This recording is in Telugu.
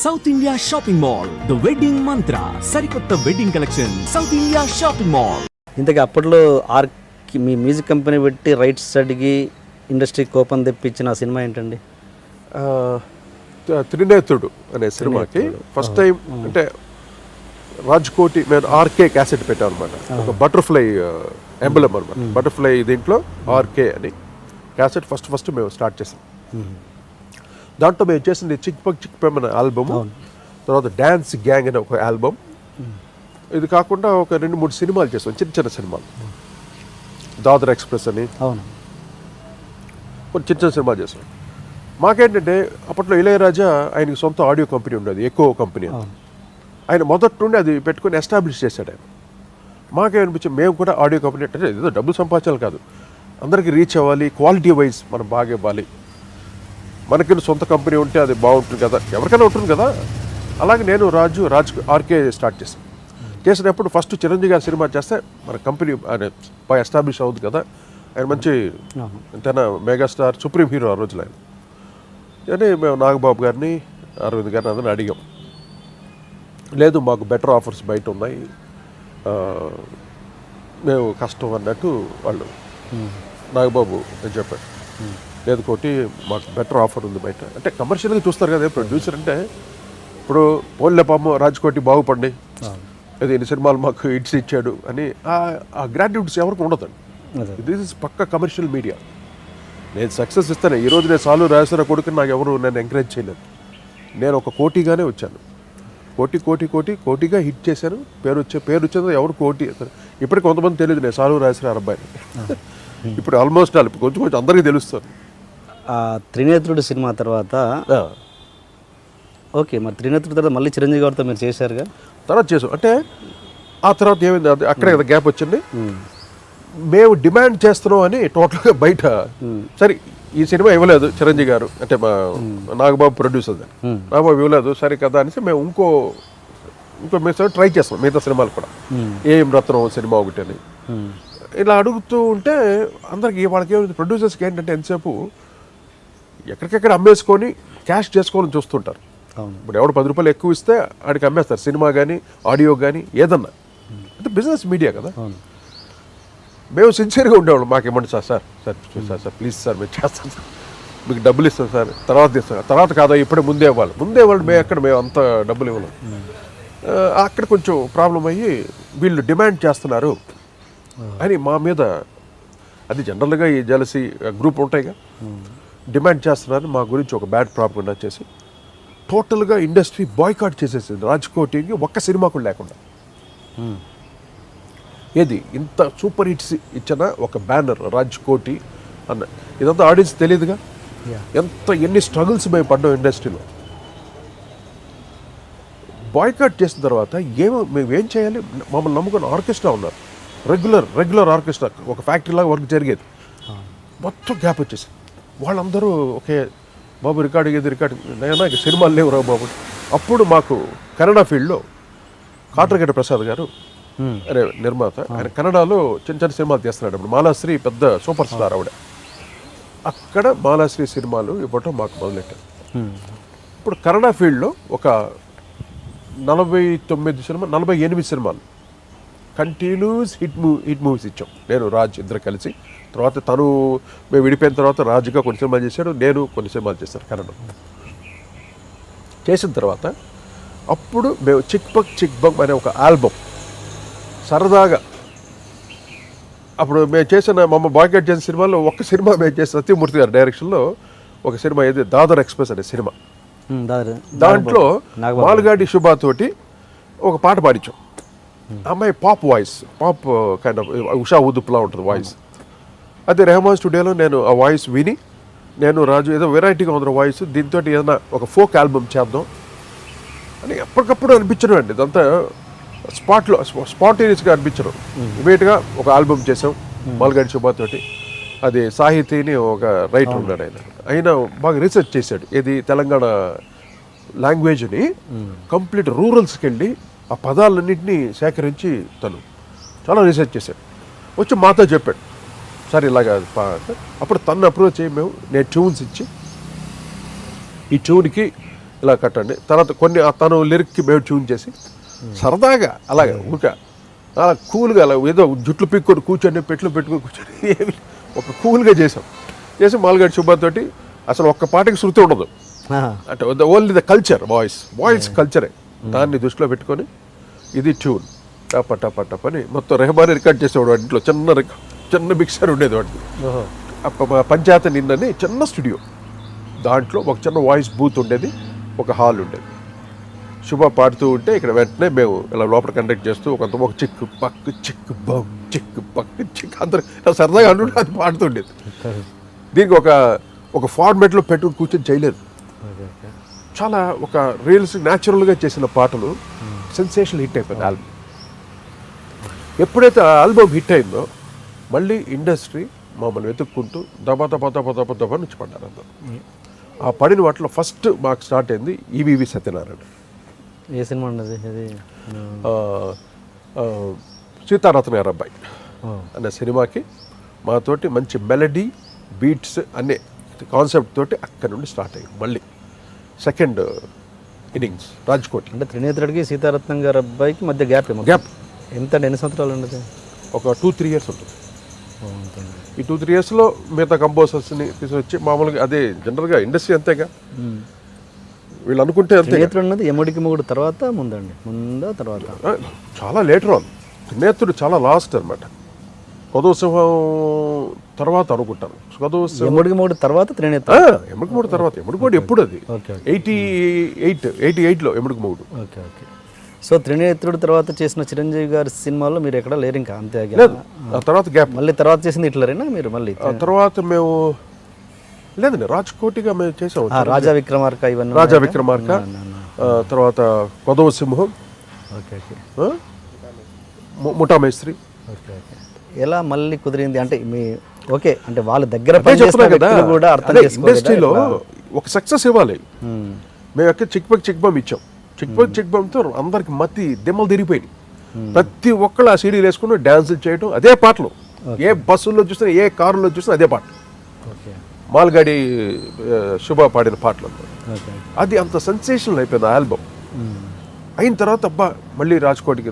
South India shopping mall, the wedding మంత్ర, సరికొత్త wedding collection, south India shopping mall. ఇంతకీ అప్పట్లో మీ మ్యూజిక్ కంపెనీ పెట్టి రైట్స్ అడిగి ఇండస్ట్రీ కోపం తెప్పించిన సినిమా ఏంటండి? త్రినేత్రుడు అనే సినిమాకి ఫస్ట్ టైం అంటే రాజ్కోటి మేము ఆర్కే క్యాసెట్ పెట్టాం అనమాట. ఒక బటర్ఫ్లై ఎంబలం అనమాట. బటర్ఫ్లై దీంట్లో ఆర్కే అని క్యాసెట్ ఫస్ట్ మేము స్టార్ట్ చేసాం. దాంట్లో మేము చేసింది చిక్ పక్ అనే ఆల్బమ్, తర్వాత డ్యాన్స్ గ్యాంగ్ అనే ఒక ఆల్బమ్. ఇది కాకుండా ఒక 2-3 సినిమాలు చేసాం, చిన్న సినిమాలు. దాదర్ ఎక్స్ప్రెస్ అని కొన్ని చిన్న సినిమాలు చేసాం. మాకేంటంటే అప్పట్లో ఇళయరాజా ఆయనకి సొంత ఆడియో కంపెనీ ఉండేది, ఎక్కువ కంపెనీ. ఆయన మొదటి నుండి అది పెట్టుకుని ఎస్టాబ్లిష్ చేశాడు ఆయన. మాకేమనిపించింది మేము కూడా ఆడియో కంపెనీ అంటే ఏదో డబ్బులు సంపాదించాలి కాదు, అందరికీ రీచ్ అవ్వాలి, క్వాలిటీ వైజ్ మనం బాగా ఇవ్వాలి. మనకి సొంత కంపెనీ ఉంటే అది బాగుంటుంది కదా, ఎవరికైనా ఉంటుంది కదా. అలాగే నేను రాజ్ ఆర్కే స్టార్ట్ చేశాను. చేసినప్పుడు ఫస్ట్ చిరంజీవి గారి సినిమా చేస్తే మన కంపెనీ బాగా ఎస్టాబ్లిష్ అవుతుంది కదా. ఆయన మంచి తన మెగాస్టార్, సుప్రీం హీరో ఆ రోజులు ఆయన. అని మేము నాగబాబు గారిని, అరవింద్ గారిని అందరిని అడిగాం. లేదు మాకు బెటర్ ఆఫర్స్ బయట ఉన్నాయి, మేము కష్టం అన్నట్టు వాళ్ళు నాగబాబు అని చెప్పాడు. లేదు కోటి మాకు బెటర్ ఆఫర్ ఉంది బయట అంటే. కమర్షియల్గా చూస్తారు కదా ప్రొడ్యూసర్ అంటే. ఇప్పుడు పోన్లే పాము రాజ్కోటి బాగుపడి అది ఎన్ని సినిమాలు మాకు హిట్స్ ఇచ్చాడు అని ఆ గ్రాట్యూట్స్ ఎవరికి ఉండదండి. దిస్ ఇస్ పక్క కమర్షియల్ మీడియా. నేను సక్సెస్ ఇస్తాను. ఈరోజు నేను సాలు రాజేశ్వర కొడుకుని నాకు ఎవరు నన్ను ఎంకరేజ్ చేయలేదు. నేను ఒక కోటిగానే వచ్చాను. కోటిగా హిట్ చేశాను. పేరు వచ్చేది ఎవరు కోటి. ఇప్పటికి కొంతమంది తెలియదు నేను సాలు రాజేశ్వర అబ్బాయిని. ఇప్పుడు ఆల్మోస్ట్ కొంచెం అందరికీ తెలుస్తారు. త్రినేత్రుడు సినిమా తర్వాత ఓకే, మరి త్రినేత్రుడు తర్వాత మళ్ళీ చిరంజీవి గారితో మీరు చేశారుగా? తర్వాత చేసాం. అంటే ఆ తర్వాత ఏమైంది, అక్కడే కదా గ్యాప్ వచ్చింది. మేము డిమాండ్ చేస్తున్నాం అని టోటల్గా బయట సరే ఈ సినిమా ఇవ్వలేదు చిరంజీవి గారు అంటే మా నాగబాబు ప్రొడ్యూసర్ గారు, నాగబాబు ఇవ్వలేదు సరే కదా అనేసి మేము ఇంకో మేము ట్రై చేస్తాం మిగతా సినిమాలు కూడా. ఏం రత్నం సినిమా ఒకటి అని ఇలా అడుగుతూ ఉంటే అందరికి వాళ్ళకి ఏమైంది, ప్రొడ్యూసర్స్కి ఏంటంటే ఎంతసేపు ఎక్కడికెక్కడ అమ్మేసుకొని క్యాష్ చేసుకోవాలని చూస్తుంటారు. ఇప్పుడు ఎవడు 10 రూపాయలు ఎక్కువ ఇస్తే ఆడికి అమ్మేస్తారు, సినిమా కానీ ఆడియో కానీ ఏదన్నా. అంటే బిజినెస్ మీడియా కదా. మేము సిన్సియర్గా ఉండేవాళ్ళం. మాకేమంటే సార్ ప్లీజ్ సార్ మేము చేస్తాం సార్, మీకు డబ్బులు ఇస్తాం సార్, తర్వాత ఇస్తాం, తర్వాత కాదా ఇప్పుడే ముందే వాళ్ళు మేము అంత డబ్బులు ఇవ్వలేం. అక్కడ కొంచెం ప్రాబ్లం అయ్యి వీళ్ళు డిమాండ్ చేస్తున్నారు అని మా మీద, అది జనరల్గా ఈ జలసీ గ్రూప్ ఉంటాయిగా, డిమాండ్ చేస్తున్నారు మా గురించి ఒక బ్యాడ్ ప్రాపగండా చేసి టోటల్గా ఇండస్ట్రీ బాయ్కాట్ చేసేసింది. రాజ్కోటికి ఒక్క సినిమా కూడా లేకుండా. ఏది ఇంత సూపర్ హిట్స్ ఇచ్చిన ఒక బ్యానర్ రాజ్కోటి అన్న, ఇదంతా ఆడియన్స్ తెలియదుగా. ఎన్ని స్ట్రగుల్స్ మేము పడ్డాం ఇండస్ట్రీలో. బాయ్కాట్ చేసిన తర్వాత మేమేం చేయాలి, మమ్మల్ని నమ్ముకున్న ఆర్కెస్ట్రా ఉన్నారు, రెగ్యులర్ ఆర్కెస్ట్రా, ఒక ఫ్యాక్టరీ లాగా వర్క్ జరిగేది. మొత్తం గ్యాప్ వచ్చేసింది. వాళ్ళందరూ ఓకే బాబు రికార్డింగ్ నైనా ఇక సినిమాలు లేవు రా బాబు. అప్పుడు మాకు కన్నడ ఫీల్డ్లో కాట్రగడ్డ ప్రసాద్ గారు అనే నిర్మాత, ఆయన కన్నడలో చిన్న సినిమాలు తీస్తున్నాడు. ఇప్పుడు మాలాశ్రీ పెద్ద సూపర్ స్టార్ ఆవిడ. అక్కడ మాలాశ్రీ సినిమాలు ఇవ్వటం మాకు మొదలెట్టారు. ఇప్పుడు కన్నడ ఫీల్డ్లో ఒక 48 సినిమాలు కంటిన్యూస్ హిట్ మూవీస్ ఇచ్చాం. నేను రాజ్ ఇద్దరు కలిసి. తర్వాత మేము విడిపోయిన తర్వాత రాజుగా కొన్ని సినిమాలు చేశాడు, నేను కొన్ని సినిమాలు చేశాను కన్నడ. చేసిన తర్వాత అప్పుడు మేము చిక్ బక్ అనే ఒక ఆల్బమ్ సరదాగా, అప్పుడు మేము చేసిన బాయ్కాట్ చేసిన సినిమాలో ఒక సినిమా మేము చేసిన సత్యమూర్తి గారి డైరెక్షన్లో ఒక సినిమా, ఏది దాదర్ ఎక్స్ప్రెస్ అనే సినిమా. దాంట్లో మాల్గాడి శుభా తోటి ఒక పాట పాడించాం. అమ్మాయి పాప్ కైండ్ ఆఫ్ ఉషా ఉదుపులా ఉంటుంది వాయిస్. అదే రెహమాన్ స్టూడియోలో నేను ఆ వాయిస్ విని, నేను రాజు ఏదో వెరైటీగా ఉంది వాయిస్, దీంతో ఏదైనా ఒక ఫోక్ ఆల్బమ్ చేద్దాం అని ఎప్పటికప్పుడు అనిపించడం అండి. ఇదంతా స్పాంటేనియస్గా అనిపించడం. ఇమీడియట్గా ఒక ఆల్బమ్ చేసాం మాల్గాడి శుభా తోటి. అది సాహితీని ఒక రైటర్ ఉన్నాడు, ఆయన బాగా రీసెర్చ్ చేశాడు. ఇది తెలంగాణ లాంగ్వేజ్ని కంప్లీట్ రూరల్స్కి వెళ్ళి ఆ పదాలన్నింటినీ సేకరించి తను చాలా రీసెర్చ్ చేశాడు. వచ్చి మాతో చెప్పాడు సార్ ఇలాగా. అప్పుడు తను అప్రోచ్ అయ్యి నేను ట్యూన్స్ ఇచ్చి ఈ ట్యూన్కి ఇలా కట్టండి. తర్వాత కొన్ని తను లిరిక్కి మేము ట్యూన్ చేసి సరదాగా అలాగే ఊరిక అలా కూల్గా అలా ఏదో జుట్లు పిక్కుని కూర్చొని పెట్లు పెట్టుకుని కూర్చొని ఏమి ఒక కూల్గా చేసి మాల్గాడి శుభతోటి అసలు ఒక్క పాటకి శృతి ఉండదు. అంటే ఓన్లీ ద కల్చర్ వాయిస్ కల్చరే దాన్ని దృష్టిలో పెట్టుకొని ఇది ట్యూన్ టప టప టప అని మొత్తం రెహమాన్ రికార్డ్ చేసేవాడు ఇంట్లో చిన్న మిక్సర్ ఉండేది వాడికి. పంచాయతీ నిన్నని చిన్న స్టూడియో, దాంట్లో ఒక చిన్న వాయిస్ బూత్ ఉండేది, ఒక హాల్ ఉండేది. శుభ పాడుతూ ఉంటే ఇక్కడ వెంటనే మేము ఇలా లోపల కండక్ట్ చేస్తూ ఒక చిక్కు పక్కు చిక్కు బం చిక్కు పక్కు చిక్కు అందరూ సరదాగా అంటుంటే అది పాడుతుండేది. దీనికి ఒక ఫార్మేట్లో పెట్టుకుని కూర్చొని చేయలేదు. చాలా ఒక రీల్స్ న్యాచురల్గా చేసిన పాటలు సెన్సేషనల్ హిట్ అయిపోయింది ఆల్బమ్. ఎప్పుడైతే ఆ ఆల్బమ్ హిట్ అయిందో మళ్ళీ ఇండస్ట్రీ మమ్మల్ని వెతుక్కుంటూ దబా నుంచి పడ్డారు అందరూ. ఆ పడిన వాటిలో ఫస్ట్ మాకు స్టార్ట్ అయింది ఈవీవి సత్యనారాయణ. ఏ సినిమా ఉండదు ఇది? సీతారత్న గారి అబ్బాయి అనే సినిమాకి మాతోటి మంచి మెలడీ బీట్స్ అనే కాన్సెప్ట్ తోటి అక్కడి నుండి స్టార్ట్ అయ్యింది. మళ్ళీ సెకండ్ ఇన్నింగ్స్ రాజ్కోట్. అంటే త్రినేత్రుడికి సీతారత్నం గారి అబ్బాయికి మధ్య గ్యాప్ ఎంత? ఎన్ని సంవత్సరాలు ఉండదు? ఒక 2-3 years ఉంటుంది. ఈ 2-3 yearsలో మిగతా కంపోజర్స్ని తీసుకొచ్చి మామూలుగా అదే జనరల్గా ఇండస్ట్రీ అంతేగా, వీళ్ళు అనుకుంటే అంతే. త్రినేత్రుడు అన్నది యముడికి మొగుడు తర్వాత ముందా తర్వాత? చాలా లేటర్ ఆన్. త్రినేత్రుడు చాలా లాస్ట్ అనమాట. కొదవ సింహం తర్వాత అనుకుంటాను. యముడికి మొగుడు తర్వాత త్రినేత్రుడు. యముడికి మొగుడు తర్వాత. యముడికి మొగుడు ఎప్పుడు అది 88లో యముడికి మొగుడు. Okay okay. సో త్రినేత్రుడు తర్వాత చేసిన చిరంజీవి గారి సినిమాల్లో మీరు ఎక్కడ లేరు ఇంకా? అంతే. ఆ తర్వాత గ్యాప్. మళ్ళీ తర్వాత చేసింది ఇట్లరేనా మీరు? మళ్ళీ తర్వాత మేము లేదండి రాజ్కోటిగా మేము చేసాము. రాజా విక్రమార్క, ఇవన్నీ రాజా విక్రమార్క, తర్వాత కొదవ సింహం, ముఠా మేస్త్రి. Okay okay. ఎలా మళ్ళీ కుదిరింది అంటే మీ ఓకే అంటే వాళ్ళ దగ్గర పనిచేస్తున్న వ్యక్తులు కూడా అర్థం చేసుకోవాలి. ఇండస్ట్రీలో ఒక సక్సెస్ ఇవ్వాలి. మేము ఎక్కడ చిక్ బమ్ ఇచ్చాం. చిక్ బమ్తో అందరికి మతి దెమ్మలు తిరిగిపోయింది. ప్రతి ఒక్కళ్ళు ఆ సీడీలు వేసుకుని డ్యాన్సులు చేయడం, అదే పాటలు. ఏ బస్సుల్లో చూసినా ఏ కారులో చూసినా అదే పాట. మాల్గాడి శుభ పాడిన పాటలు. అది అంత సెన్సేషనల్ అయిపోయింది ఆ ఆల్బమ్. అయిన తర్వాత అబ్బా మళ్ళీ రాజ్కోట్కి